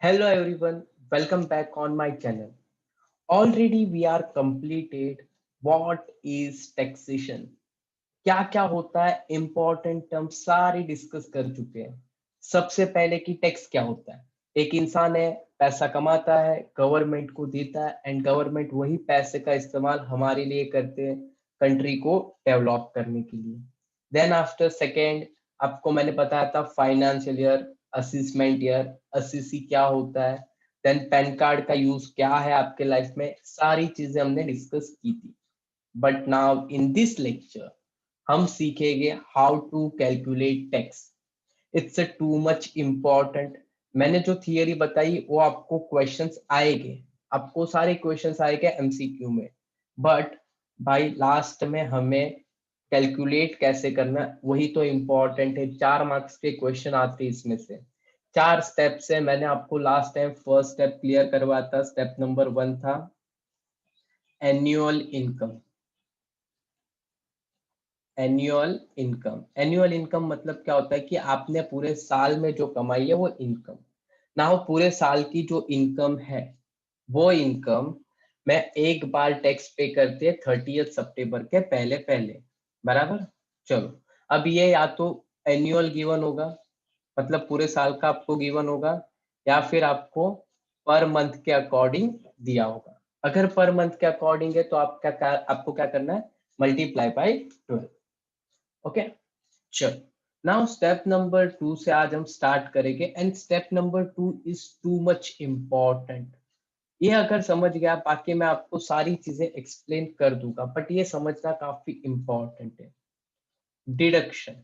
Hello everyone, welcome back on my channel. Already we are completed what is taxation. क्या क्या होता है important term सारे discuss कर चुके हैं। सबसे पहले कि टैक्स क्या होता है। एक इंसान है, पैसा कमाता है, गवर्नमेंट को देता है एंड गवर्नमेंट वही पैसे का इस्तेमाल हमारे लिए करते हैं कंट्री को डेवलप करने के लिए। देन आफ्टर सेकेंड आपको मैंने बताया था financial year, assessment year, Assisi क्या होता है, देन पैन कार्ड का यूज क्या है आपके लाइफ में, सारी चीजें हमने डिस्कस की थी। But now in this lecture हम सीखेंगे how to calculate tax. It's too much important. मैंने जो थियरी बताई वो आपको क्वेश्चंस आएंगे, आपको सारे क्वेश्चंस आएंगे एमसीक्यू में। बट भाई लास्ट में हमें कैलकुलेट कैसे करना है, वही तो इम्पोर्टेंट है। 4 मार्क्स के क्वेश्चन आते हैं इसमें से। 4 स्टेप्स है, मैंने आपको last time first step clear करवाया था। स्टेप नंबर 1 था एनुअल इनकम। एनुअल इनकम मतलब क्या होता है कि आपने पूरे साल में जो कमाई है वो इनकम ना हो। पूरे साल की जो इनकम है वो इनकम में एक बार टैक्स पे करते हैं 30 सितंबर के पहले पहले। बराबर। चलो, अब ये या तो एनुअल गिवन होगा, मतलब पूरे साल का आपको गिवन होगा, या फिर आपको पर मंथ के अकॉर्डिंग दिया होगा। अगर पर मंथ के अकॉर्डिंग है तो आपको क्या करना है, मल्टीप्लाई बाई 12। ओके, चलो। नाउ स्टेप नंबर 2 से आज हम स्टार्ट करेंगे and step number 2 is to much important. ये अगर समझ गया, बाकी मैं आपको सारी चीजें एक्सप्लेन कर दूंगा, बट ये समझना काफी इम्पोर्टेंट है। डिडक्शन।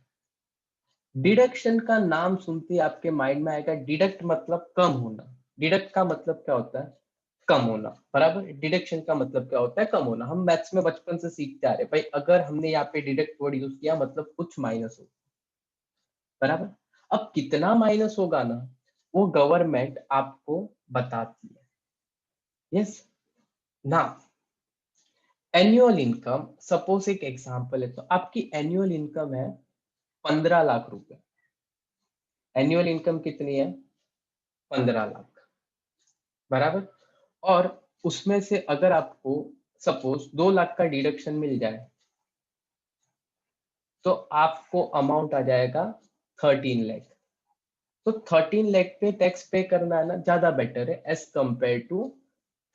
डिडक्शन का नाम सुनते ही आपके माइंड में आएगा डिडक्ट मतलब कम होना। डिडक्ट का मतलब क्या होता है, कम होना। बराबर। डिडक्शन का मतलब क्या होता है, कम होना। हम मैथ्स में बचपन से सीखते आ रहे हैं भाई, अगर हमने यहाँ पे डिडक्ट वर्ड यूज किया मतलब कुछ माइनस हो। बराबर। अब कितना माइनस होगा ना, वो गवर्नमेंट आपको बताती है। यस ना। एनुअल इनकम, सपोज एक एग्जांपल है, तो आपकी एनुअल इनकम है 15 लाख रुपए। एनुअल इनकम कितनी है, 15 लाख। बराबर। और उसमें से अगर आपको सपोज 2 लाख का डिडक्शन मिल जाए तो आपको अमाउंट आ जाएगा 13 लाख। तो 13 लाख पे टैक्स पे करना है ना, ज्यादा बेटर है as compare to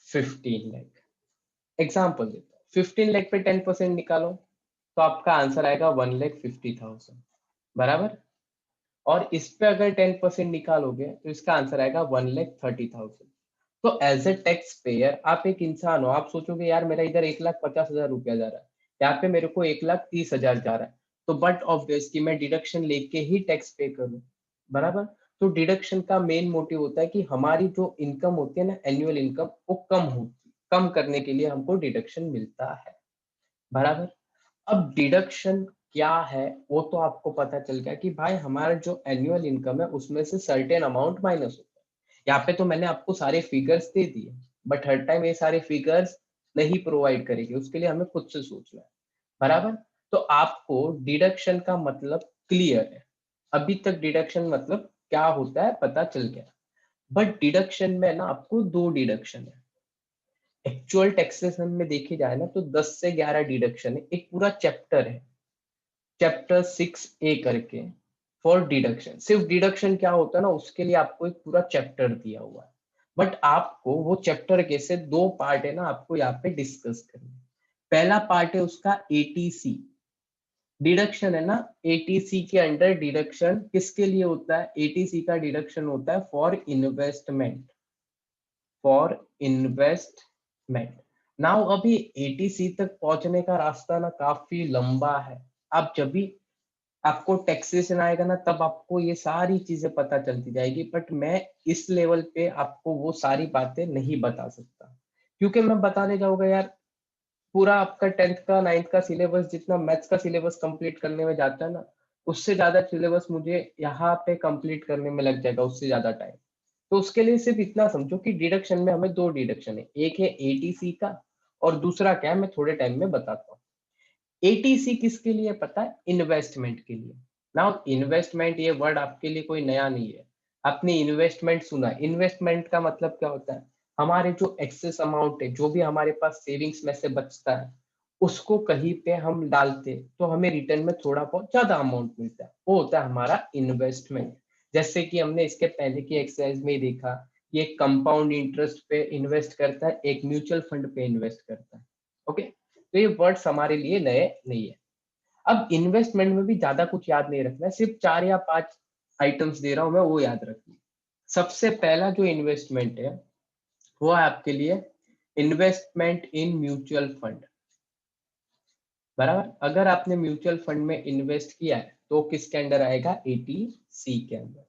15 lakh. Example देता हूँ, 15 लाख पे 10% निकालो तो आपका आंसर आएगा 1,50,000। बराबर। और इस पे अगर 10% निकालोगे तो इसका आंसर आएगा 1,30,000। तो एज ए टैक्स पेयर आप एक इंसान हो, आप सोचोगे यार मेरा इधर 1,50,000 रुपया जा रहा है, यहाँ पे मेरे को 1,30,000 जा रहा है, तो बट ऑब्वियस कि मैं डिडक्शन लेके ही टैक्स पे करूँ। बराबर। तो डिडक्शन का मेन मोटिव होता है कि हमारी जो इनकम होती है ना, एनुअल इनकम, वो कम होती, कम करने के लिए हमको डिडक्शन मिलता है। बराबर। अब डिडक्शन क्या है वो तो आपको पता चल गया कि भाई हमारा जो एनुअल इनकम है उसमें से सर्टेन अमाउंट माइनस होता है। यहाँ पे तो मैंने आपको सारे फिगर्स दे दिए, बट हर टाइम ये सारे फिगर्स नहीं प्रोवाइड करेगी, उसके लिए हमें खुद से सोचना है। बराबर। तो आपको डिडक्शन का मतलब क्लियर है। अभी तक डिडक्शन मतलब क्या होता है पता चल गया। बट डिडक्शन में ना आपको दो डिडक्शन है। एक्चुअल टैक्सेशन में देखे जाए ना तो 10 से 11 डिडक्शन है, एक पूरा चैप्टर है, चैप्टर 6A करके, फॉर डिडक्शन। सिर्फ डिडक्शन क्या होता है ना उसके लिए आपको एक पूरा चैप्टर दिया हुआ है। बट आपको वो चैप्टर के से दो पार्ट है ना आपको यहाँ पे डिस्कस करना है। पहला पार्ट है उसका एटीसी। डिडक्शन है ना, एटीसी के अंडर डिडक्शन किसके लिए होता है, एटीसी का डिडक्शन होता है for investment. For investment. Now अभी एटीसी तक पहुंचने का रास्ता ना काफी लंबा है। आप जब भी आपको टैक्सेशन आएगा ना तब आपको ये सारी चीजें पता चलती जाएगी, बट मैं इस लेवल पे आपको वो सारी बातें नहीं बता सकता, क्योंकि मैं बताने जाऊंगा यार पूरा आपका 10th का 9th का सिलेबस जितना मैथ्स का सिलेबस कंप्लीट करने में जाता है ना, उससे ज्यादा सिलेबस मुझे यहाँ पे कंप्लीट करने में लग जाएगा, उससे ज्यादा टाइम। तो उसके लिए सिर्फ इतना समझो कि डिडक्शन में हमें दो डिडक्शन है, एक है एटीसी का और दूसरा क्या है मैं थोड़े टाइम में बताता हूँ। एटीसी किसके लिए पता है, इन्वेस्टमेंट के लिए। नाउ इन्वेस्टमेंट ये वर्ड आपके लिए कोई नया नहीं है। आपने इन्वेस्टमेंट सुना, इन्वेस्टमेंट का मतलब क्या होता है, हमारे जो एक्सेस अमाउंट है, जो भी हमारे पास सेविंग्स में से बचता है, उसको कहीं पे हम डालते तो हमें रिटर्न में थोड़ा बहुत ज्यादा अमाउंट मिलता है, वो होता है हमारा इन्वेस्टमेंट। जैसे कि हमने इसके पहले की एक्सरसाइज में ही देखा, ये कंपाउंड इंटरेस्ट पे इन्वेस्ट करता है, एक म्यूचुअल फंड पे इन्वेस्ट करता है। ओके, तो ये वर्ड्स हमारे लिए नए नहीं है। अब इन्वेस्टमेंट में भी ज्यादा कुछ याद नहीं रखना है, सिर्फ 4 या 5 आइटम्स दे रहा हूं मैं, वो याद रखना। सबसे पहला जो इन्वेस्टमेंट है वो है आपके लिए इन्वेस्टमेंट इन म्यूचुअल फंड। बराबर, अगर आपने म्यूचुअल फंड में इन्वेस्ट किया है तो किसके अंडर आएगा, एटीसी के अंदर।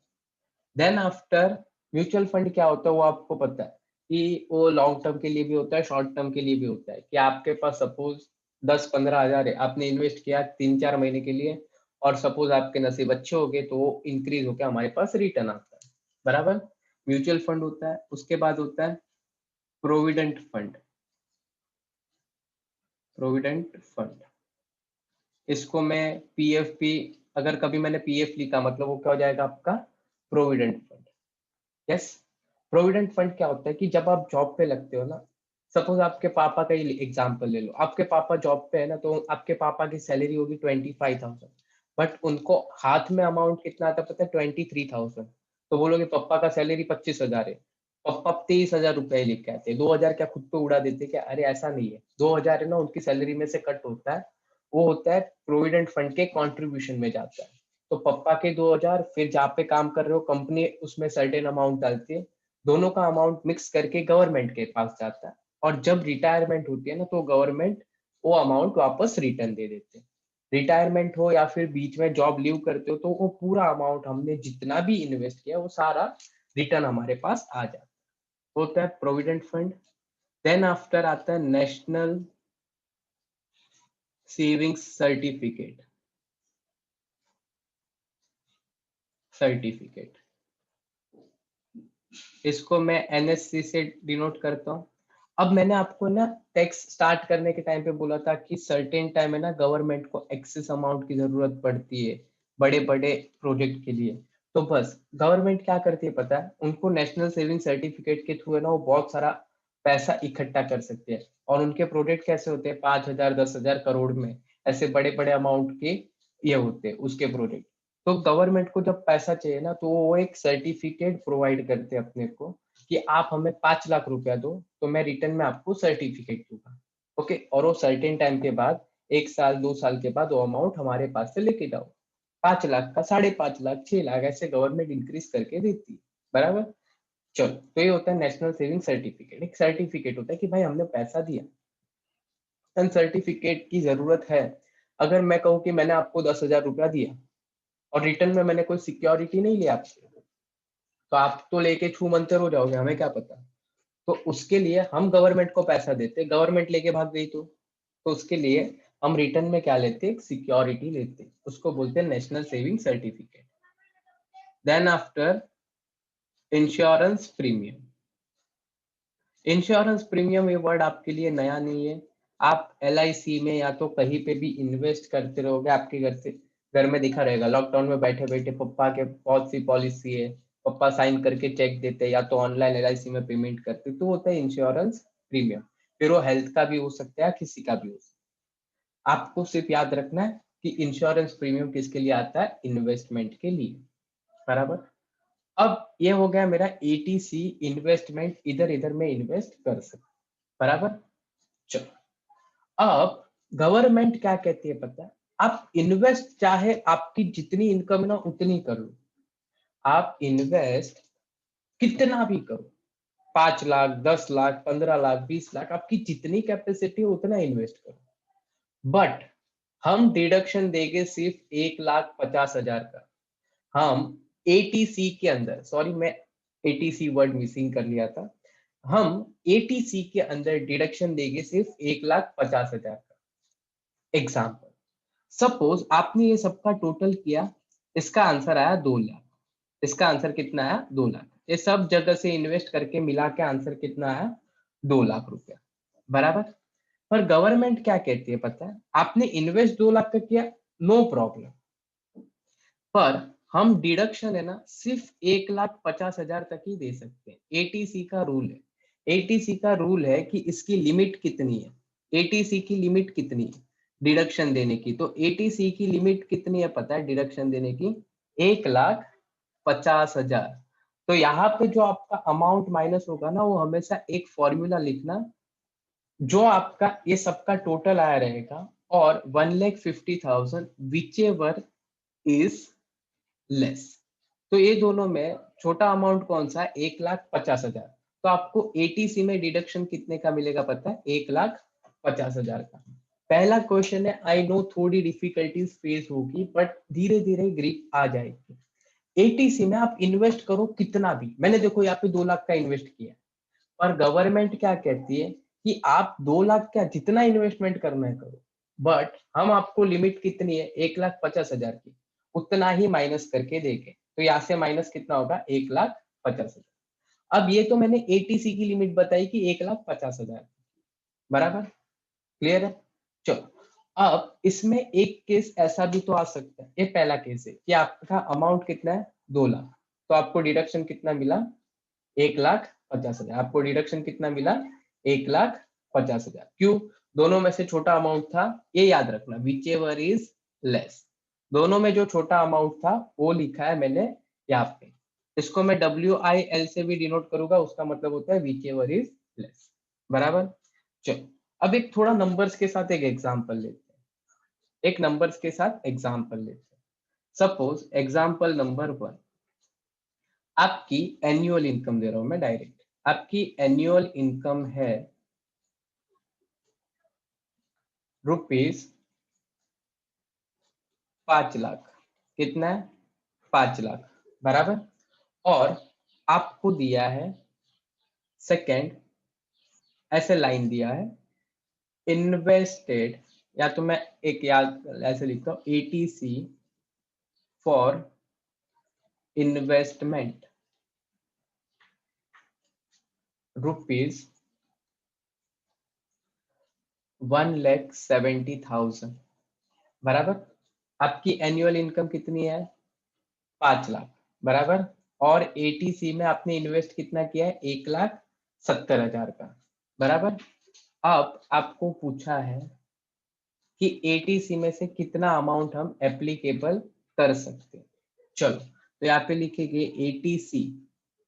देन आफ्टर, म्यूचुअल फंड क्या होता है वो आपको पता है कि वो लॉन्ग टर्म के लिए भी होता है, शॉर्ट टर्म के लिए भी होता है। कि आपके पास सपोज 10-15 हजार है, आपने इन्वेस्ट किया 3-4 महीने के लिए, और सपोज आपके नसीब अच्छे हो गए तो वो इंक्रीज होकर हमारे पास रिटर्न आता है। बराबर, म्यूचुअल फंड होता है। उसके बाद होता है प्रोविडेंट फंड। प्रोविडेंट फंड, इसको मैं पीएफपी, अगर कभी मैंने पीएफ लिखा मतलब वो क्या हो जाएगा आपका provident fund. Yes, provident fund क्या होता है कि जब आप जॉब पे लगते हो ना, सपोज आपके पापा का ही एग्जांपल ले लो, आपके पापा जॉब पे है ना, तो आपके पापा की सैलरी होगी 25,000, बट उनको हाथ में अमाउंट कितना आता है पता है, 23,000। तो बोलोगे पापा का सैलरी 25,000 है, पापा 23,000 रुपए लेके आते हैं, 2,000 क्या खुद पे उड़ा देते क्या, अरे ऐसा नहीं है, 2,000 है ना उनकी सैलरी में से कट होता है, वो होता है प्रोविडेंट फंड के कंट्रीब्यूशन में जाता है। तो पापा के 2,000, फिर जहाँ पे काम कर रहे हो कंपनी उसमें सर्टेन अमाउंट डालती है, दोनों का अमाउंट मिक्स करके गवर्नमेंट के पास जाता है, और जब रिटायरमेंट होती है ना तो गवर्नमेंट वो अमाउंट वापस रिटर्न दे देते हैं। रिटायरमेंट हो या फिर बीच में जॉब लीव करते हो तो वो पूरा अमाउंट हमने जितना भी इन्वेस्ट किया वो सारा रिटर्न हमारे पास आ जाता है, होता है प्रोविडेंट फंड। देन आफ्टर आता है नेशनल सेविंग्स सर्टिफिकेट। सर्टिफिकेट, इसको मैं एनएससी से डिनोट करता हूँ। अब मैंने आपको ना टैक्स स्टार्ट करने के टाइम पे बोला था कि सर्टेन टाइम है ना गवर्नमेंट को एक्सेस अमाउंट की जरूरत पड़ती है बड़े बड़े प्रोजेक्ट के लिए। तो बस गवर्नमेंट क्या करती है पता है, उनको नेशनल सेविंग सर्टिफिकेट के थ्रू है ना वो बहुत सारा पैसा इकट्ठा कर सकते हैं, और उनके प्रोजेक्ट कैसे होते हैं, 5,000 10,000 करोड़ में, ऐसे बड़े बड़े अमाउंट के ये होते हैं उसके प्रोजेक्ट। तो गवर्नमेंट को जब पैसा चाहिए ना तो वो एक सर्टिफिकेट प्रोवाइड करते हैं अपने को कि आप हमें 5 लाख रुपया दो तो मैं रिटर्न में आपको सर्टिफिकेट दूंगा। ओके, और वो सर्टेन टाइम के बाद 1 साल 2 साल के बाद वो अमाउंट हमारे पास से लेके जाओ, 5 लाख का 5.5 लाख 6 लाख ऐसे गवर्नमेंट इंक्रीज करके देती है। बराबर, चलो तो ये होता है नेशनल सेविंग सर्टिफिकेट। एक सर्टिफिकेट होता है कि भाई हमने पैसा दिया, एंड सर्टिफिकेट की जरूरत है। अगर मैं कहूँ कि मैंने आपको 10,000 रुपया दिया और रिटर्न में मैंने कोई सिक्योरिटी नहीं लिया आपसे, तो आप तो लेके छू मंतर हो जाओगे, हमें क्या पता। तो उसके लिए हम गवर्नमेंट को पैसा देते, गवर्नमेंट लेके भाग गई तो उसके लिए हम रिटर्न में क्या लेते, एक सिक्योरिटी लेते, उसको बोलते हैं national saving certificate. Then after insurance premium. Insurance premium ये वर्ड आपके लिए नया नहीं है, आप LIC में या तो कहीं पे भी इन्वेस्ट करते रहोगे, आपके घर में दिखा रहेगा, लॉकडाउन में बैठे बैठे पप्पा के बहुत सी पॉलिसी है, पप्पा साइन करके चेक देते हैं या तो ऑनलाइन LIC में पेमेंट करते, तो होता है इंश्योरेंस प्रीमियम। फिर वो हेल्थ का भी हो सकता है, किसी का भी हो सकता है। आपको सिर्फ याद रखना है कि इंश्योरेंस प्रीमियम किसके लिए आता है, इन्वेस्टमेंट के लिए। बराबर, अब ये हो गया मेरा ATC, इन्वेस्टमेंट, इधर इधर में इन्वेस्ट कर सकते। बराबर, चलो अब गवर्नमेंट क्या कहती है पता है, आप इन्वेस्ट चाहे आपकी जितनी इनकम ना उतनी कर लो, आप इन्वेस्ट कितना भी करो, 5 लाख 10 लाख 15 लाख 20 लाख, आपकी जितनी कैपेसिटी हो उतना इन्वेस्ट करो, बट हम डिडक्शन देंगे सिर्फ 1,50,000 का। हम ATC के अंदर, सॉरी मैं ATC वर्ड मिसिंग कर लिया था, हम ATC के अंदर डिडक्शन देंगे सिर्फ 1,50,000 का। एग्जाम्पल, सपोज आपने ये सबका टोटल किया, इसका आंसर आया 2 लाख, इसका आंसर कितना आया 2 लाख, ये सब जगह से इन्वेस्ट करके मिला के आंसर कितना आया 2 लाख रुपया। बराबर, पर गवर्नमेंट क्या कहती है पता है, आपने इन्वेस्ट 2 लाख का किया, नो प्रॉब्लम, पर हम डिडक्शन है ना सिर्फ 1,50,000 तक ही दे सकते हैं। एटीसी का रूल है, एटीसी का रूल है कि इसकी लिमिट कितनी है, एटीसी की लिमिट कितनी है डिडक्शन देने की। तो एटीसी की लिमिट कितनी है पता है डिडक्शन देने की? 1,50,000। तो यहाँ पे जो आपका अमाउंट माइनस होगा ना, वो हमेशा एक फॉर्मूला लिखना, जो आपका ये सबका टोटल आया रहेगा और 1,50,000 विच एवर इज लेस। तो ये दोनों में छोटा अमाउंट कौन सा है? 1,50,000। तो आपको एटीसी में डिडक्शन कितने का मिलेगा पता है? 1,50,000 का। पहला क्वेश्चन है, आई नो थोड़ी डिफिकल्टीज फेस होगी बट धीरे धीरे ग्रिप आ जाएगी। एटीसी में आप इन्वेस्ट करो कितना भी, मैंने देखो यहाँ पे 2 लाख का इन्वेस्ट किया, और गवर्नमेंट क्या कहती है कि आप 2 लाख क्या जितना इन्वेस्टमेंट करना है करो, बट हम आपको लिमिट कितनी है? 1,50,000 की, उतना ही माइनस करके देंगे। तो यहाँ से माइनस कितना होगा? 1,50,000। अब ये तो मैंने एटीसी की लिमिट बताई कि 1,50,000, बराबर, क्लियर है? चलो, अब इसमें एक केस ऐसा भी तो आ सकता है, ये पहला केस है कि आपका अमाउंट कितना है? 2 लाख। तो आपको डिडक्शन कितना मिला? 1,50,000। आपको डिडक्शन कितना मिला? 1,50,000। क्यों? दोनों में से छोटा अमाउंट था, ये याद रखना, विच एवर इज लेस। दोनों में जो छोटा अमाउंट था वो लिखा है मैंने यहाँ पे। इसको मैं WIL से भी डिनोट करूंगा, उसका मतलब होता है विच एवर इज लेस, बराबर। चलो, अब एक थोड़ा नंबर्स के साथ एक एग्जांपल लेते हैं, एक नंबर्स के साथ एग्जांपल लेते हैं। सपोज एग्जांपल नंबर 1, आपकी एनुअल इनकम दे रहा हूं मैं डायरेक्ट। आपकी एनुअल इनकम है ₹5 लाख। कितना है? 5 लाख, बराबर। और आपको दिया है सेकंड, ऐसे लाइन दिया है, इन्वेस्टेड, या तो मैं एक याद ऐसे लिखता हूं, एटीसी फॉर इन्वेस्टमेंट रुपीज 1,70,000, बराबर। आपकी एनुअल इनकम कितनी है? 5 लाख, बराबर। और एटीसी में आपने इन्वेस्ट कितना किया है? 1,70,000 का, बराबर। अब आपको पूछा है कि एटीसी में से कितना अमाउंट हम एप्लीकेबल कर सकते हैं। चलो, तो यहाँ पे लिखेंगे एटीसी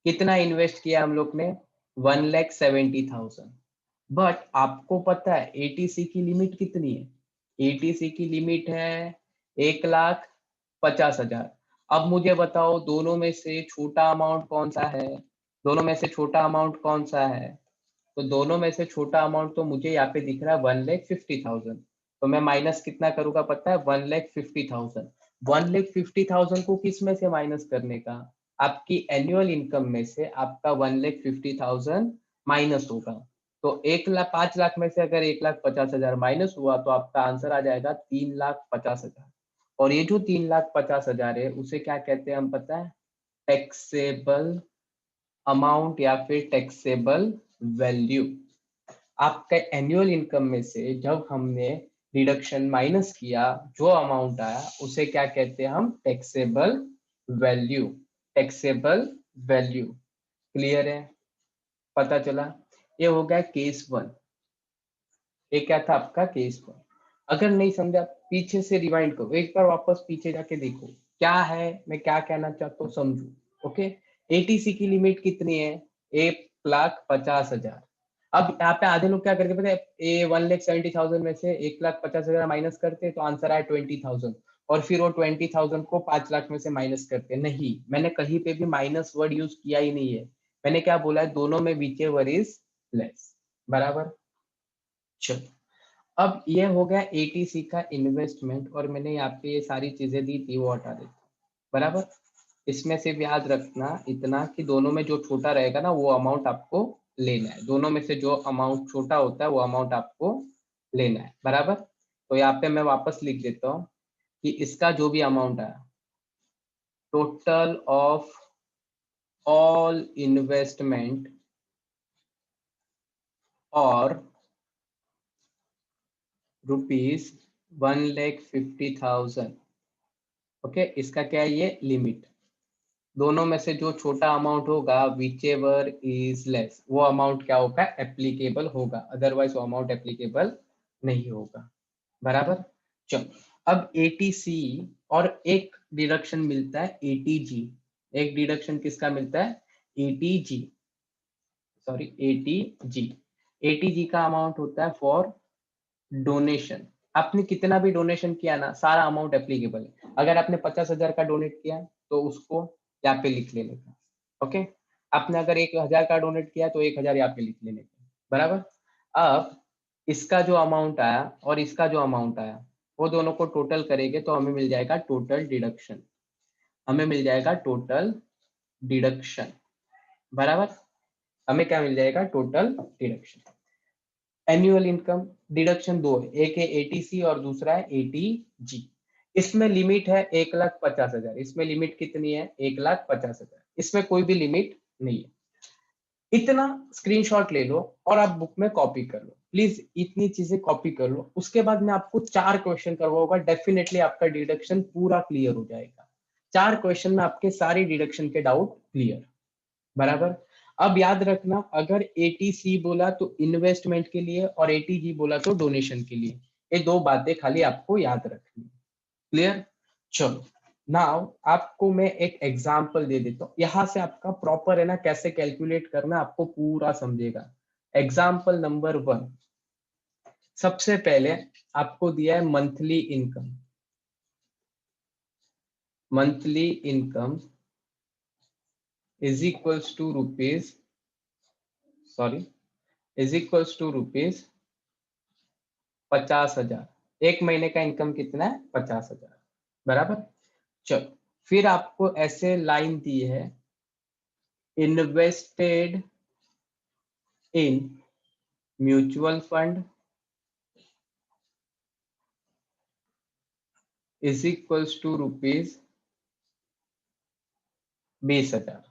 कितना इन्वेस्ट किया हम लोग ने? 1,70,000। बट आपको पता है एटीसी की लिमिट कितनी है? एटीसी की लिमिट है 1,50,000। अब मुझे बताओ दोनों में से छोटा अमाउंट कौन सा है? दोनों में से छोटा अमाउंट कौन सा है? तो दोनों में से छोटा अमाउंट तो मुझे यहाँ पे दिख रहा है 1,50,000। तो मैं माइनस कितना करूंगा पता है? 1,50,000। 1,50,000 को किस में से माइनस करने का? आपकी एनुअल इनकम में से आपका 1,50,000 माइनस होगा। तो 5 लाख में से अगर 1,50,000 माइनस हुआ तो आपका आंसर आ जाएगा 3,50,000। और ये जो 3,50,000 है उसे क्या कहते हैं हम पता है? टैक्सेबल अमाउंट या फिर टैक्सेबल वैल्यू। आपका एनुअल इनकम में से जब हमने डिडक्शन माइनस किया, जो अमाउंट आया उसे क्या कहते हैं हम? Taxable value, taxable value. Clear है? पता चला? ये हो गया केस 1। ये क्या था आपका? केस 1। अगर नहीं समझा पीछे से रिवाइंड करो, एक बार वापस पीछे जाके देखो क्या है, मैं क्या कहना चाहता हूँ समझो। ओके, एटीसी की लिमिट कितनी है? 1,50,000। अब यहाँ पे आधे लोग क्या करके पता है? 1,70,000 में से 1,50,000 माइनस करते तो आंसर आया 20,000, और फिर वो 20,000 को 5 लाख में से माइनस करते। नहीं, मैंने कहीं पे भी माइनस वर्ड यूज किया ही नहीं है। मैंने क्या बोला है? दोनों में विच एवर इज लेस, बराबर। चलो, अब ये हो गया एटीसी का इन्वेस्टमेंट, और मैंने यहाँ पे ये सारी चीजें दी थी वो हटा देता, बराबर। इसमें से भी याद रखना इतना कि दोनों में जो छोटा रहेगा ना वो अमाउंट आपको लेना है। दोनों में से जो अमाउंट छोटा होता है वो अमाउंट आपको लेना है, बराबर। तो यहाँ पे मैं वापस लिख देता हूँ कि इसका जो भी अमाउंट आया, टोटल ऑफ ऑल इन्वेस्टमेंट और रुपीज 1,50,000 ओके, इसका क्या है ये लिमिट, दोनों में से जो छोटा अमाउंट होगा विच एवर इज लेस वो अमाउंट क्या होगा एप्लीकेबल होगा, अदरवाइज वो अमाउंट एप्लीकेबल नहीं होगा। बराबर। चलो अब एटीसी और एक डिडक्शन मिलता है एटीजी, एक डिडक्शन किसका मिलता है एटीजी, सॉरी एटीजी, एटीजी का अमाउंट होता है फॉर डोनेशन। आपने कितना भी डोनेशन किया ना सारा अमाउंट एप्लीकेबल है, अगर आपने 50,000 का डोनेट किया तो उसको यहाँ पे लिख लेने का। ओके, आपने अगर 1,000 का डोनेट किया तो 1,000 यहाँ पे लिख लेने का। बराबर। अब इसका जो अमाउंट आया और इसका जो अमाउंट आया वो दोनों को टोटल करेंगे तो हमें मिल जाएगा टोटल डिडक्शन, हमें मिल जाएगा टोटल डिडक्शन। बराबर, हमें क्या मिल जाएगा total deduction. Annual income deduction दो है, एक है एटीसी और दूसरा है एटीजी। इसमें लिमिट है 1,50,000, इसमें लिमिट कितनी है 1,50,000, इसमें कोई भी लिमिट नहीं है। इतना स्क्रीनशॉट ले लो और आप बुक में कॉपी कर लो, प्लीज इतनी चीजें कॉपी कर लो। उसके बाद मैं आपको 4 क्वेश्चन करवाऊंगा, डेफिनेटली आपका डिडक्शन पूरा क्लियर हो जाएगा। 4 क्वेश्चन में आपके सारे डिडक्शन के डाउट क्लियर। बराबर। अब याद रखना, अगर एटीसी बोला तो इन्वेस्टमेंट के लिए और एटीजी बोला तो डोनेशन के लिए, ये दो बातें खाली आपको याद रखनी। क्लियर। चलो नाउ आपको मैं एक एग्जांपल दे देता हूँ, यहां से आपका प्रॉपर है ना कैसे कैलकुलेट करना आपको पूरा समझेगा। एग्जांपल नंबर 1, सबसे पहले आपको दिया है monthly income, monthly income is equals to rupees, sorry is equals to rupees 50,000। एक महीने का इनकम कितना है 50,000। बराबर। चलो फिर आपको ऐसे लाइन दी है, invested in mutual fund is equals to rupees 20,000,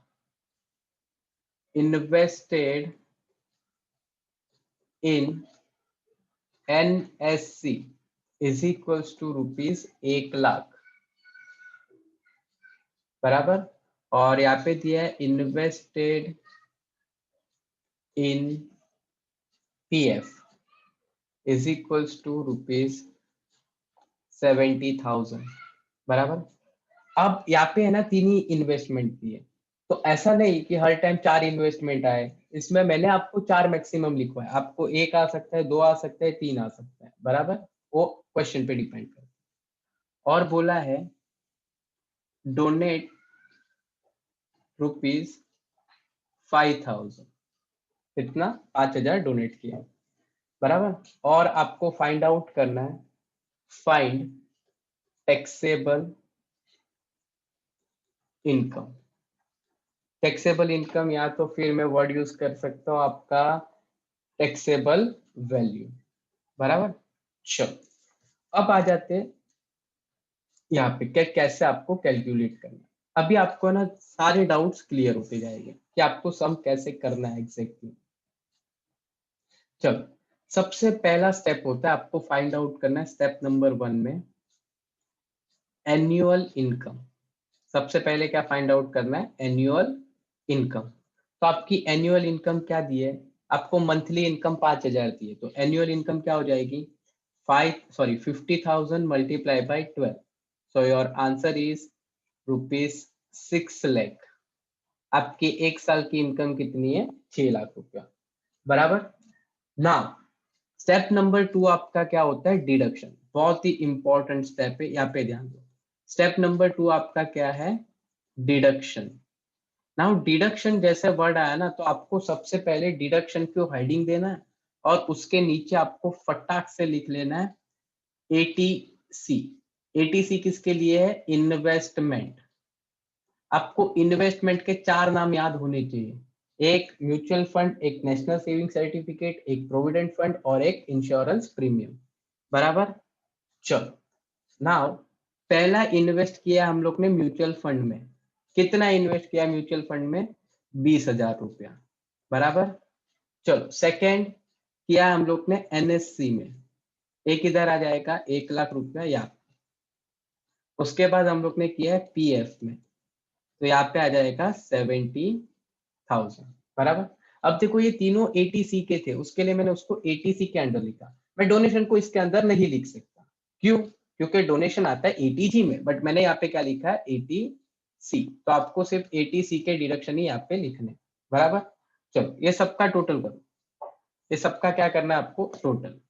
invested in NSC is equals to rupees 1,00,000। बराबर। और यहाँ पे दिया है invested in PF is equals to rupees 70,000। बराबर। अब यहाँ पे है ना 3 ही इन्वेस्टमेंट दिए, तो ऐसा नहीं कि हर टाइम 4 इन्वेस्टमेंट आए, इसमें मैंने आपको 4 मैक्सिमम लिखवा है, आपको 1 आ सकता है, 2 आ सकता है, 3 आ सकता है। बराबर, वो क्वेश्चन पे डिपेंड करता है। और बोला है डोनेट रुपीज 5,000, कितना 5,000 डोनेट किया। बराबर। और आपको फाइंड आउट करना है, find taxable income. Taxable income या तो फिर मैं वर्ड यूज कर सकता हूँ आपका टैक्सेबल वैल्यू। बराबर। चलो अब आ जाते हैं यहाँ पे कैसे आपको कैलकुलेट करना। अभी आपको ना सारे डाउट्स क्लियर होते जाएंगे कि आपको सम कैसे करना है एग्जैक्टली। चलो सबसे पहला स्टेप होता है आपको फाइंड आउट करना है, स्टेप नंबर 1 में एनुअल इनकम। सबसे पहले क्या फाइंड आउट करना है एनुअल इनकम। तो आपकी एनुअल इनकम क्या दी है, आपको मंथली इनकम 5,000 दी है, तो एनुअल इनकम क्या हो जाएगी 50,000 multiply by 12, so your answer is rupees 6 lakh. आपकी एक साल की इनकम कितनी है 6 लाख रुपया। बराबर। नाउ स्टेप नंबर 2 आपका क्या होता है डिडक्शन, बहुत ही इंपॉर्टेंट स्टेप है, यहाँ पे ध्यान दो। स्टेप नंबर 2 आपका क्या है डिडक्शन। नाउ डिडक्शन जैसे वर्ड आया ना तो आपको सबसे पहले डिडक्शन को हेडिंग देना है और उसके नीचे आपको फटाक से लिख लेना है एटीसी। एटीसी किसके लिए है इन्वेस्टमेंट। आपको इन्वेस्टमेंट के 4 नाम याद होने चाहिए, एक म्यूचुअल फंड, एक नेशनल सेविंग सर्टिफिकेट, एक प्रोविडेंट फंड और एक इंश्योरेंस प्रीमियम। बराबर। चलो नाउ पहला इन्वेस्ट किया हम लोग ने म्यूचुअल फंड में, कितना इन्वेस्ट किया म्यूचुअल फंड में 20,000 रुपया। बराबर। चलो सेकंड किया हम लोग ने एनएससी में, एक इधर आ जाएगा 1,00,000 रुपया यहाँ। उसके बाद हम लोग ने किया है पीएफ में, तो यहाँ पे आ जाएगा 70,000 बराबर। अब देखो ये तीनों एटीसी के थे, उसके लिए मैंने उसको एटीसी के अंडर लिखा। मैं डोनेशन को इसके अंदर नहीं लिख सकता, क्यों? क्योंकि डोनेशन आता है एटीजी में, बट मैंने यहाँ पे क्या लिखा है, एटीसी। तो आपको सिर्फ एटीसी के डिडक्शन ही यहाँ पे लिखने, बराबर। चलो ये सबका टोटल करो, ये सबका क्या करना है आपको, टोटल।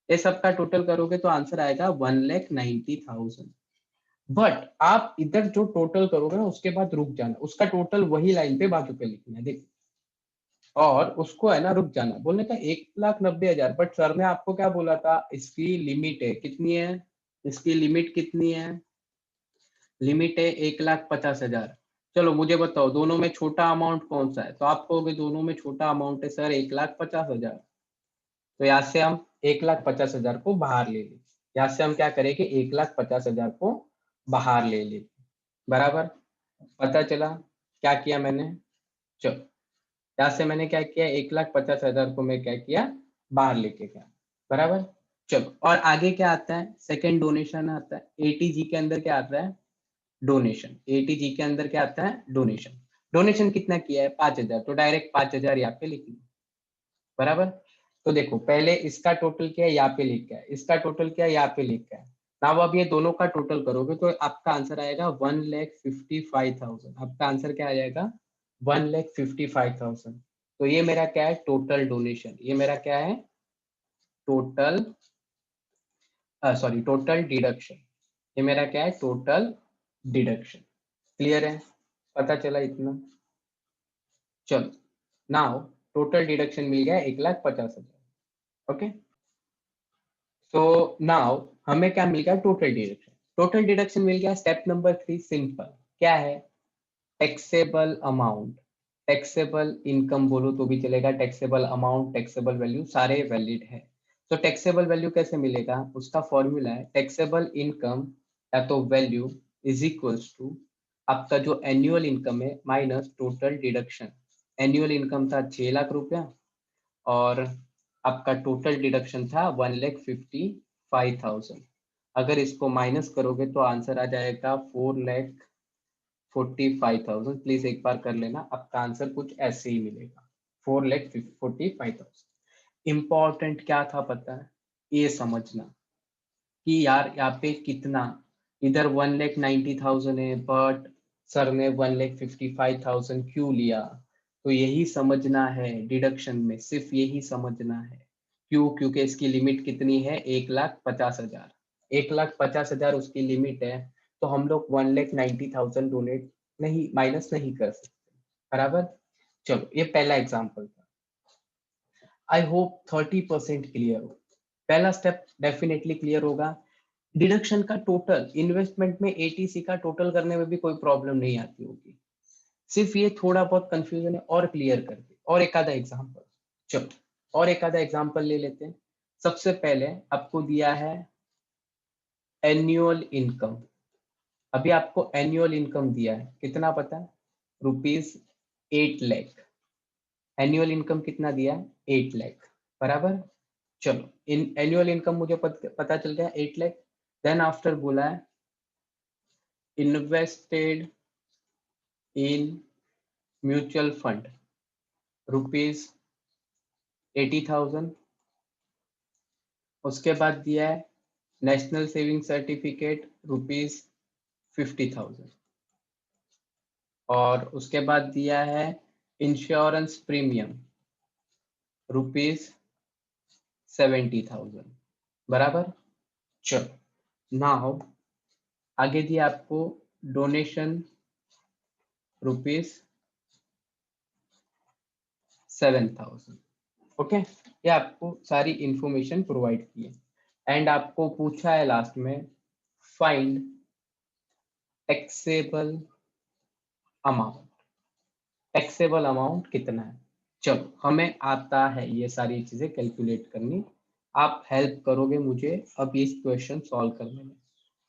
ये सबका टोटल करोगे तो आंसर आएगा 1,90,000। बट आप इधर जो टोटल करोगे ना उसके बाद रुक जाना, उसका टोटल वही लाइन पे बाजू पे लिखना है, देख। और उसको है ना रुक जाना, बोलने का 1,90,000, बट सर ने आपको क्या बोला था, इसकी लिमिट है कितनी है, इसकी लिमिट कितनी है, लिमिट है 1,50,000। चलो मुझे बताओ दोनों में छोटा अमाउंट कौन सा है, तो आप कहोगे दोनों में छोटा अमाउंट है सर 1,50,000। तो यहाँ से हम 1,50,000 को बाहर ले लें, यहाँ से हम क्या करेंगे, 1,50,000 को बाहर ले लें, बराबर। पता चला क्या किया मैंने, चलो यहाँ से मैंने क्या किया, 1,50,000 को मैं क्या किया, बाहर लेके गया, बराबर। चलो और आगे क्या आता है, सेकंड डोनेशन आता है, एटीजी के अंदर क्या आता है, डोनेशन। एटीजी के अंदर क्या आता है, डोनेशन। डोनेशन कितना किया है, 5,000, तो डायरेक्ट 5,000 यहाँ पे लिख लिया, बराबर। तो देखो पहले इसका टोटल क्या है, यहाँ पे लिखा है, इसका टोटल क्या है, यहाँ पे लिखा है ना। अब ये दोनों का टोटल करोगे तो आपका आंसर आएगा 1,55,000। आपका आंसर क्या आ जाएगा, 1,55,000। तो ये मेरा क्या है, टोटल डोनेशन। ये मेरा क्या है, टोटल, सॉरी टोटल डिडक्शन। ये मेरा क्या है, टोटल डिडक्शन। क्लियर है, पता चला इतना। चलो नाउ टोटल डिडक्शन मिल गया 1,50,000। ओके, सो नाउ हमें क्या मिल गया, टोटल डिडक्शन। टोटल डिडक्शन मिल गया। स्टेप नंबर 3 सिंपल, क्या है, टैक्सेबल अमाउंट। टैक्सेबल इनकम बोलो तो भी चलेगा, टैक्सेबल अमाउंट, टैक्सेबल वैल्यू सारे वैलिड है। तो टैक्सेबल वैल्यू कैसे मिलेगा, उसका फॉर्मूला है टैक्सेबल इनकम या तो वैल्यू इज इक्वल्स टू आपका जो एनुअल इनकम है minus total deduction. Annual income था 6,00,000 रुपया और आपका टोटल डिडक्शन था 1,55,000। अगर इसको माइनस करोगे तो आंसर आ जाएगा 4,45,000। प्लीज एक बार कर लेना, आपका आंसर कुछ ऐसे ही मिलेगा, 4,45,000। इंपॉर्टेंट क्या था पता है, ये समझना कि यार यहाँ पे कितना, इधर 1,90,000 है बट सर ने 1,55,000 क्यों लिया। तो यही समझना है डिडक्शन में, सिर्फ यही समझना है। क्यों, क्योंकि इसकी लिमिट कितनी है, 1,50,000। 1,50,000 उसकी लिमिट है, तो हम लोग 1,90,000 डोनेट नहीं, माइनस नहीं कर सकते, बराबर। चलो ये पहला एग्जाम्पल था। आई होप 30% क्लियर हो। पहला स्टेप डेफिनेटली क्लियर होगा। डिडक्शन का टोटल इन्वेस्टमेंट में एटीसी का टोटल करने में भी कोई प्रॉब्लम नहीं आती होगी, सिर्फ ये थोड़ा बहुत कंफ्यूजन है, और क्लियर करके और एक आधा एग्जांपल। चलो और एक आधा एग्जांपल ले लेते हैं। सबसे पहले आपको दिया है एनुअल इनकम। अभी आपको एनुअल इनकम दिया है, कितना पता है, ₹8,00,000। एनुअल इनकम कितना दिया है, 8,00,000, बराबर। चलो इन एनुअल इनकम मुझे पता चल गया 8,00,000। देन आफ्टर बोला है इन्वेस्टेड इन म्यूचुअल फंड ₹80,000। उसके बाद दिया है नेशनल सेविंग सर्टिफिकेट ₹50,000। और उसके बाद दिया है इंश्योरेंस प्रीमियम ₹70,000, बराबर। चलो नाउ आगे दिया आपको डोनेशन ₹7,000। ओके, ये आपको सारी इंफॉर्मेशन प्रोवाइड की है। एंड आपको पूछा है लास्ट में find taxable amount. Taxable amount कितना है। चलो हमें आता है ये सारी चीजें कैलकुलेट करनी, आप हेल्प करोगे मुझे अब इस क्वेश्चन सॉल्व करने में।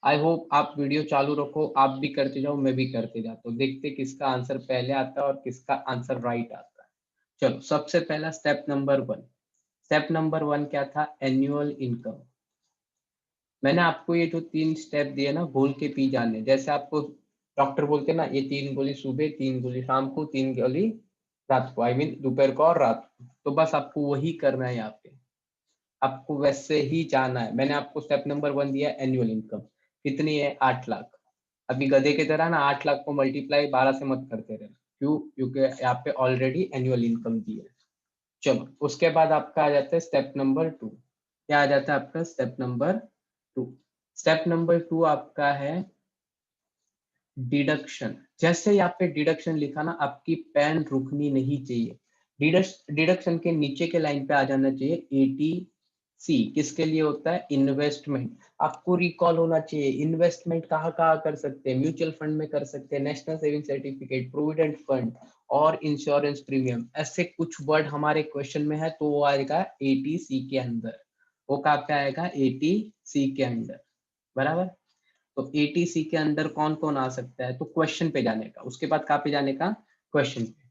आई होप आप वीडियो चालू रखो, आप भी करते जाओ, मैं भी करते जाता हूँ, देखते किसका आंसर पहले आता है और किसका आंसर राइट आता है। चलो सबसे पहला स्टेप नंबर 1। स्टेप नंबर 1 क्या था, एनुअल इनकम। मैंने आपको ये जो 3 स्टेप दिए ना गोल के पी जाने, जैसे आपको डॉक्टर बोलते हैं ना ये 3 गोली सुबह, 3 गोली शाम को, 3 गोली रात को, आई मीन दोपहर को और रात को। तो बस आपको वही करना है यहाँ पे, आपको वैसे ही जाना है। मैंने आपको स्टेप नंबर 1 दिया एनुअल इनकम कितनी है 8 लाख। अभी गधे की तरह ना 8 लाख को मल्टीप्लाई 12 से मत करते रहना, क्यों? क्योंकि यहाँ पे ऑलरेडी एनुअल इनकम दी है। चलो उसके बाद आपका आ जाता है स्टेप नंबर 2। क्या आ जाता है आपका स्टेप नंबर 2? स्टेप नंबर 2 आपका है डिडक्शन। जैसे यहाँ पे डिडक्शन लिखा ना, आपकी पेन रुकनी नहीं चाहिए। डिडक्शन के नीचे के लाइन पे आ जाना चाहिए 80C। किसके लिए होता है? इन्वेस्टमेंट। आपको रिकॉल होना चाहिए इन्वेस्टमेंट कहाँ कहाँ कर सकते हैं, म्यूचुअल फंड में कर सकते हैं, national saving certificate, provident fund और इंश्योरेंस प्रीमियम, ऐसे कुछ वर्ड हमारे क्वेश्चन में है, तो वो आएगा 80C के अंदर। वो कहाँ पे आएगा? 80C के अंदर, बराबर। तो 80C के अंदर कौन कौन आ सकता है? तो क्वेश्चन पे जाने का, उसके बाद कहाँ पे जाने का? क्वेश्चन पे।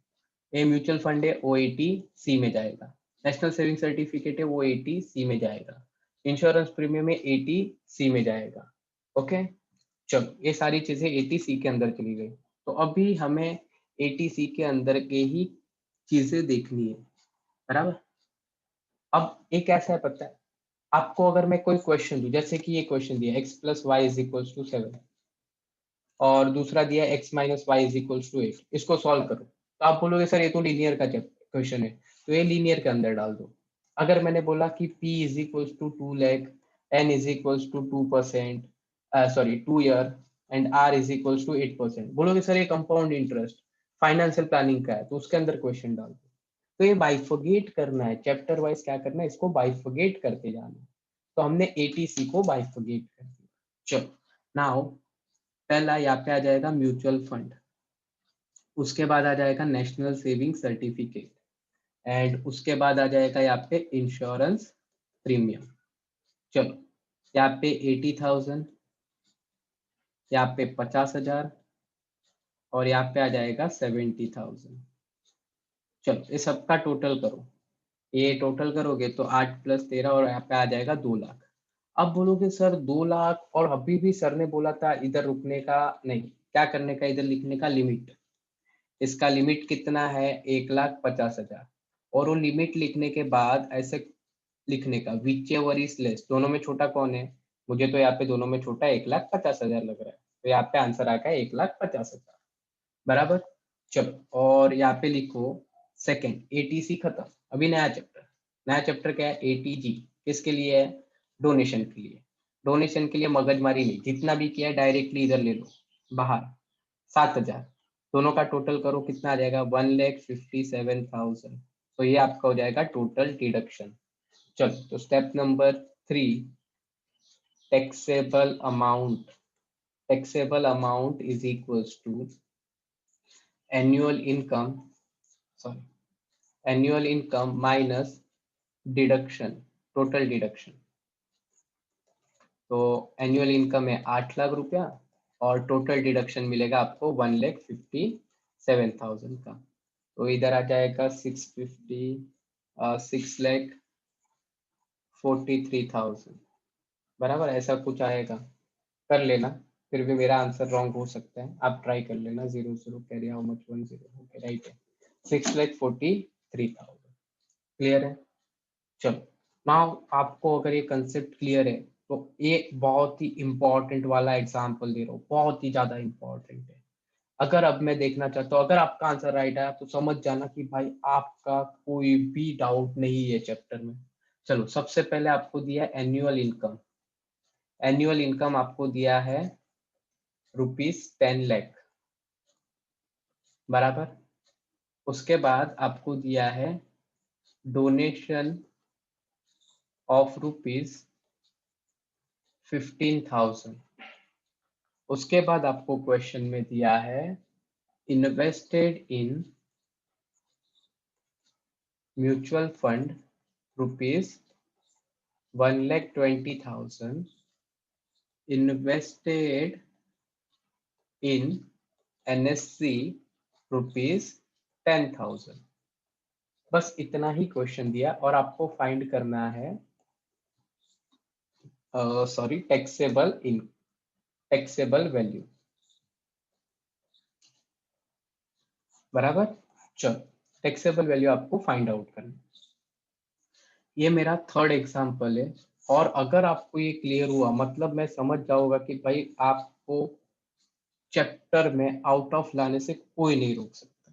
ए म्यूचुअल फंड है, वो 80C में जाएगा। नेशनल सेविंग सर्टिफिकेट है, वो 80C में जाएगा। इंश्योरेंस प्रीमियम है, 80C में जाएगा। ओके, चलो ये सारी चीजें 80C के अंदर चली गई। तो अभी हमें 80C के अंदर के ही चीजें देखनी है, बराबर। अब एक ऐसा है, पता है आपको, अगर मैं कोई क्वेश्चन दूं, जैसे कि ये क्वेश्चन दिया x plus y is equal to 7 और दूसरा दिया x minus y is equal to 8, इसको सॉल्व करो, तो आप बोलोगे सर ये तो लीनियर का क्वेश्चन है, तो ये लीनियर के अंदर डाल दो। अगर मैंने बोला कि p is equal to 2 lakh, n is equal to 2%, sorry 2 year and r is equal to 8%, बोलोगे सर ये कंपाउंड इंटरेस्ट फाइनेंशियल प्लानिंग का है, तो उसके अंदर क्वेश्चन डाल दो। तो ये बाइफोगेट करना है, चैप्टर वाइज क्या करना है, इसको बाइफोगेट करते जाना है। तो हमने 80C को बाइफोगेट कर दिया। चलो नाउ पहला यहाँ पे आ जाएगा म्यूचुअल फंड, उसके बाद आ जाएगा नेशनल सेविंग सर्टिफिकेट एंड उसके बाद आ जाएगा यहाँ पे इंश्योरेंस प्रीमियम। चलो यहाँ पे 80,000, यहाँ पे 50,000 और यहाँ पे आ जाएगा 70,000। चलो ये सबका टोटल करो, ये टोटल करोगे तो 8 प्लस 13 और यहाँ पे आ जाएगा 2 लाख। अब बोलोगे सर 2 लाख, और अभी भी सर ने बोला था इधर रुकने का नहीं, क्या करने का, इधर लिखने का लिमिट। इसका लिमिट कितना है? 1,50,000। और वो लिमिट लिखने के बाद ऐसे लिखने का विच एवर इज लेस, दोनों में छोटा कौन है? मुझे तो यहाँ पे दोनों में छोटा 1,50,000 लग रहा है, तो यहाँ पे आंसर आ गया 1,50,000, बराबर। चलो और यहाँ पे लिखो सेकंड 80C खत्म, अभी नया चैप्टर। नया चैप्टर क्या है? 80G। किसके लिए है? डोनेशन के लिए। डोनेशन के लिए मगजमारी नहीं, जितना भी किया है डायरेक्टली इधर ले लो बाहर। 7,000, दोनों का टोटल करो कितना आ जाएगा? 1,57,000। तो ये आपका हो जाएगा टोटल डिडक्शन। चलो तो step number 3, taxable amount. Taxable amount is equals to annual income, sorry annual income minus deduction, total deduction. तो एनुअल इनकम है 8 लाख रुपया और टोटल डिडक्शन मिलेगा आपको 1,57,000 का। तो इधर आ जाएगा 6,43,000, बराबर ऐसा कुछ आएगा। कर लेना, फिर भी मेरा आंसर रॉन्ग हो सकता है, आप ट्राई कर लेना। 0 0 carry how much 1 0, okay right है। 6,43,000 क्लियर है। चलो नाउ आपको अगर ये कंसेप्ट क्लियर है, तो ये बहुत ही इंपॉर्टेंट वाला एग्जांपल दे रहा हूँ, बहुत ही ज्यादा इंपॉर्टेंट है। अगर अब मैं देखना चाहता हूँ, अगर आपका आंसर राइट आया तो समझ जाना कि भाई आपका कोई भी डाउट नहीं है चैप्टर में। चलो सबसे पहले आपको दिया एनुअल इनकम। एनुअल इनकम आपको दिया है ₹10 लाख, बराबर। उसके बाद आपको दिया है डोनेशन ऑफ ₹15,000। उसके बाद आपको क्वेश्चन में दिया है invested in mutual fund ₹1,20,000 invested in NSC ₹10,000। बस इतना ही क्वेश्चन दिया और आपको फाइंड करना है सॉरी टैक्सेबल वैल्यू, बराबर। चलो टैक्सेबल वैल्यू आपको फाइंड आउट करना। ये मेरा थर्ड एग्जांपल है, और अगर आपको ये क्लियर हुआ मतलब मैं समझ जाऊंगा कि भाई आपको चैप्टर में आउट ऑफ लाने से कोई नहीं रोक सकता।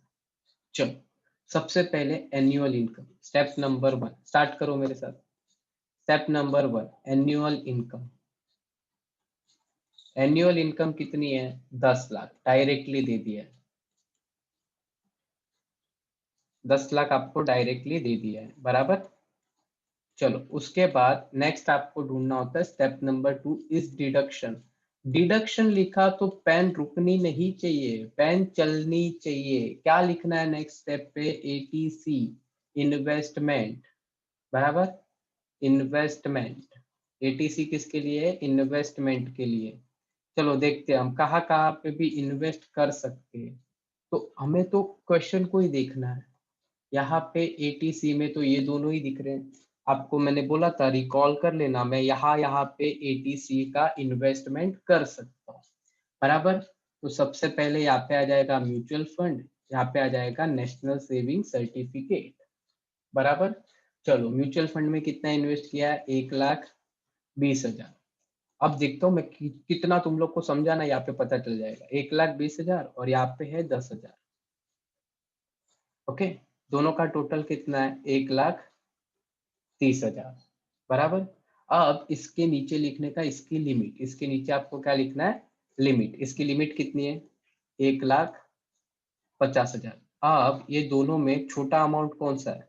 चलो सबसे पहले annual income, step number 1 start करो मेरे साथ। Step number 1 annual income. Annual income कितनी है? 10 लाख डायरेक्टली दे दिया है, 10 लाख आपको डायरेक्टली दे दिया है, बराबर। चलो उसके बाद नेक्स्ट आपको ढूंढना होता है step number 2 is deduction. Deduction लिखा तो पेन रुकनी नहीं चाहिए, पेन चलनी चाहिए। क्या लिखना है नेक्स्ट स्टेप पे? एटीसी, इन्वेस्टमेंट, बराबर। इन्वेस्टमेंट, एटीसी किसके लिए है? इन्वेस्टमेंट के लिए। चलो देखते हैं हम कहाँ कहाँ पे भी इन्वेस्ट कर सकते हैं। तो हमें तो क्वेश्चन को ही देखना है। यहाँ पे एटीसी में तो ये दोनों ही दिख रहे हैं। आपको मैंने बोला था रिकॉल कर लेना, मैं यहाँ पे एटीसी का इन्वेस्टमेंट कर सकता हूँ, बराबर। तो सबसे पहले यहाँ पे आ जाएगा म्यूचुअल फंड, यहाँ पे आ जाएगा नेशनल सेविंग सर्टिफिकेट, बराबर। चलो म्यूचुअल फंड में कितना इन्वेस्ट किया है? 1,20,000। अब देखता हूँ मैं कितना तुम लोग को समझा ना, यहाँ पे पता चल जाएगा। 1,20,000 और यहाँ पे है 10,000। ओके, दोनों का टोटल कितना है? 1,30,000, बराबर। अब इसके नीचे लिखने का इसकी लिमिट, इसके नीचे आपको क्या लिखना है? लिमिट। इसकी लिमिट कितनी है? 1,50,000। अब ये दोनों में छोटा अमाउंट कौन सा है?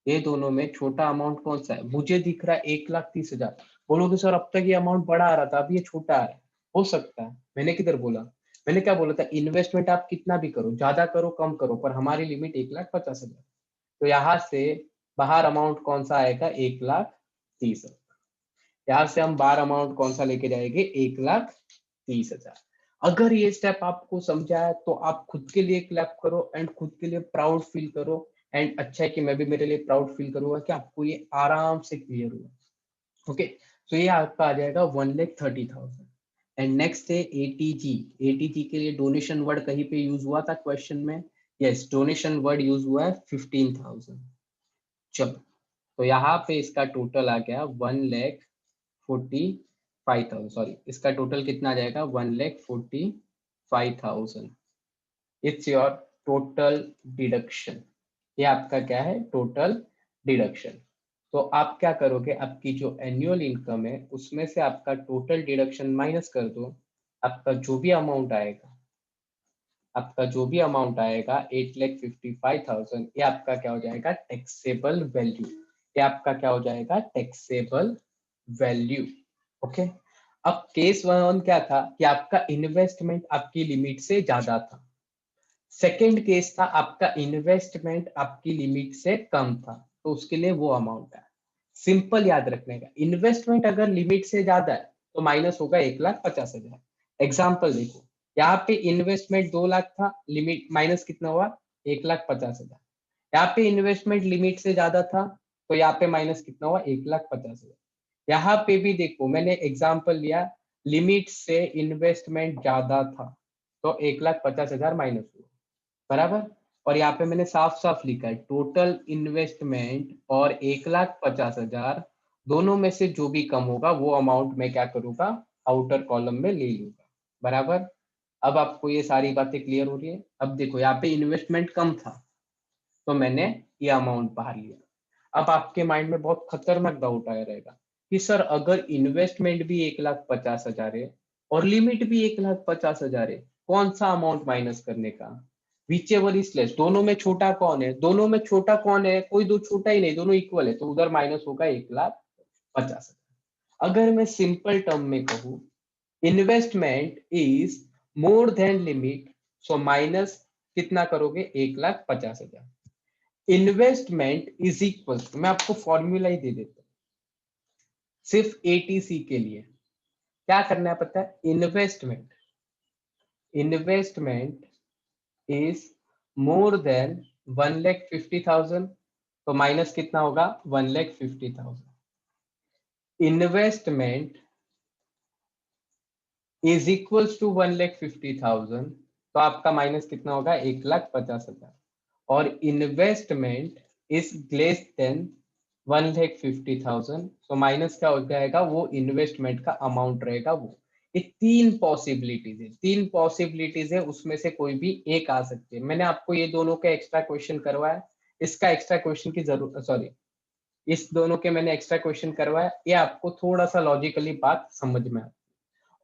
ये दोनों में छोटा अमाउंट कौन सा है? मुझे दिख रहा है 1,30,000। बोलोगे सर अब तक ये अमाउंट बड़ा आ रहा था, अब ये छोटा आ रहा है। हो सकता है, मैंने किधर बोला? मैंने क्या बोला था? इन्वेस्टमेंट आप कितना भी करो, ज्यादा करो कम करो, पर हमारी लिमिट 1,50,000। तो यहाँ से बाहर अमाउंट कौन सा आएगा? 1,30,000। यहाँ से हम बाहर अमाउंट कौन सा लेके जाएंगे? 1,30,000। अगर ये स्टेप आपको समझा है तो आप खुद के लिए क्लैप करो एंड खुद के लिए प्राउड फील करो। एंड अच्छा है कि मैं भी मेरे लिए प्राउड फील करूंगा कि आपको ये आराम से क्लियर हुआ। ओके, तो ये आपका आ जाएगा 1,30,000। एंड नेक्स्ट है एटीजी। एटीजी के लिए डोनेशन वर्ड कहीं पे यूज हुआ था क्वेश्चन में? यस, डोनेशन वर्ड यूज हुआ है 15,000। चलो तो यहाँ पे इसका टोटल आ गया 1,45,000। सॉरी, इसका टोटल कितना आ जाएगा? 1,45,000। It's your total deduction. ये आपका क्या है? Total deduction. तो आप क्या करोगे? आपकी जो एनुअल इनकम है उसमें से आपका टोटल डिडक्शन माइनस कर दो। आपका जो भी अमाउंट आएगा, आपका जो भी अमाउंट आएगा 8,55,000, ये आपका क्या हो जाएगा? Taxable value. ये आपका क्या हो जाएगा? Taxable value. ओके, अब केस 1 क्या था कि आपका इन्वेस्टमेंट आपकी लिमिट से ज्यादा था। सेकेंड केस था आपका इन्वेस्टमेंट आपकी लिमिट से कम था, तो उसके लिए वो अमाउंट है। सिंपल याद रखने का, इन्वेस्टमेंट अगर लिमिट से ज्यादा है तो माइनस होगा 1,50,000। एग्जाम्पल देखो, यहाँ पे इन्वेस्टमेंट 2 लाख था, लिमिट माइनस कितना हुआ? 1,50,000। यहाँ पे इन्वेस्टमेंट लिमिट से ज्यादा था तो यहाँ पे माइनस कितना हुआ? 1,50,000। यहाँ पे भी देखो मैंने एग्जाम्पल लिया, लिमिट से इन्वेस्टमेंट ज्यादा था तो 1,50,000 माइनस हुआ, बराबर। और यहाँ पे मैंने साफ साफ लिखा है टोटल इन्वेस्टमेंट और 1,50,000 दोनों में से जो भी कम होगा वो अमाउंट मैं क्या करूंगा? आउटर कॉलम में ले लूंगा, बराबर। अब आपको ये सारी बातें क्लियर हो रही है? अब देखो यहाँ पे इन्वेस्टमेंट कम था तो मैंने ये अमाउंट बाहर लिया। अब आपके माइंड में बहुत खतरनाक डाउट आया रहेगा कि सर अगर इन्वेस्टमेंट भी 1,50,000 है और लिमिट भी 1,50,000 है, कौन सा अमाउंट माइनस करने का? विचेवर इज लेस, दोनों में छोटा कौन है? दोनों में छोटा कौन है? कोई दो छोटा ही नहीं, दोनों इक्वल है, तो उधर माइनस होगा 1,50,000। अगर मैं सिंपल टर्म में कहूँ, investment is more than limit, so minus कितना करोगे? 1,50,000। इन्वेस्टमेंट इज इक्वल, मैं आपको फॉर्मूला ही दे देता हूँ सिर्फ एटीसी के लिए। क्या करना है पता है? Investment, investment is more than 1,50,000, तो माइनस कितना होगा? 1,50,000। इन्वेस्टमेंट इज इक्वल्स टू 1,50,000, तो आपका माइनस कितना होगा, 1,50,000। और इन्वेस्टमेंट इज लेस देन 1,50,000, तो माइनस क्या हो जाएगा, वो इन्वेस्टमेंट का अमाउंट रहेगा वो। ये तीन पॉसिबिलिटीज है, उसमें से कोई भी एक आ सकती है। मैंने आपको ये दोनों का एक्स्ट्रा क्वेश्चन करवाया, इसका एक्स्ट्रा क्वेश्चन की जरूरत, सॉरी, इस दोनों के मैंने एक्स्ट्रा क्वेश्चन करवाया, ये आपको थोड़ा सा लॉजिकली बात समझ में आती।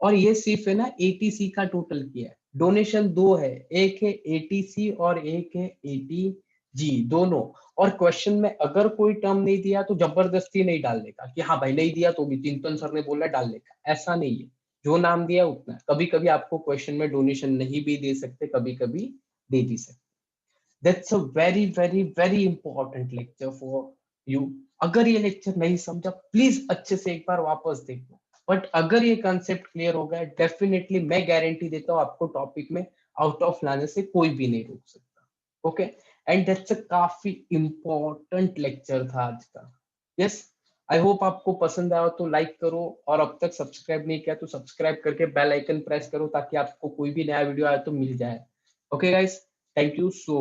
और ये सिर्फ है ना एटीसी का टोटल किया है, डोनेशन दो है, एक है एटीसी और एक है एटीजी दोनों। और क्वेश्चन में अगर कोई टर्म नहीं दिया तो जबरदस्ती नहीं डाल देगा कि हाँ भाई नहीं दिया तो भी चिंतन सर ने बोला डाल देगा, ऐसा नहीं है। जो नाम दिया उतना, कभी कभी आपको क्वेश्चन में डोनेशन नहीं भी दे सकते, कभी कभी दे भी सकते। That's a very very very important lecture for you. अगर ये लेक्चर नहीं समझा प्लीज अच्छे से एक बार वापस देखो, बट अगर ये कंसेप्ट क्लियर हो गया, डेफिनेटली मैं गारंटी देता हूँ आपको टॉपिक में आउट ऑफ लाने से कोई भी नहीं रोक सकता। ओके, एंड दैट्स अ काफी इंपॉर्टेंट लेक्चर था आज का। यस, आई होप आपको पसंद आया तो लाइक करो, और अब तक सब्सक्राइब नहीं किया तो सब्सक्राइब करके बेल आइकन प्रेस करो ताकि आपको कोई भी नया वीडियो आए तो मिल जाए। Okay guys, thank you so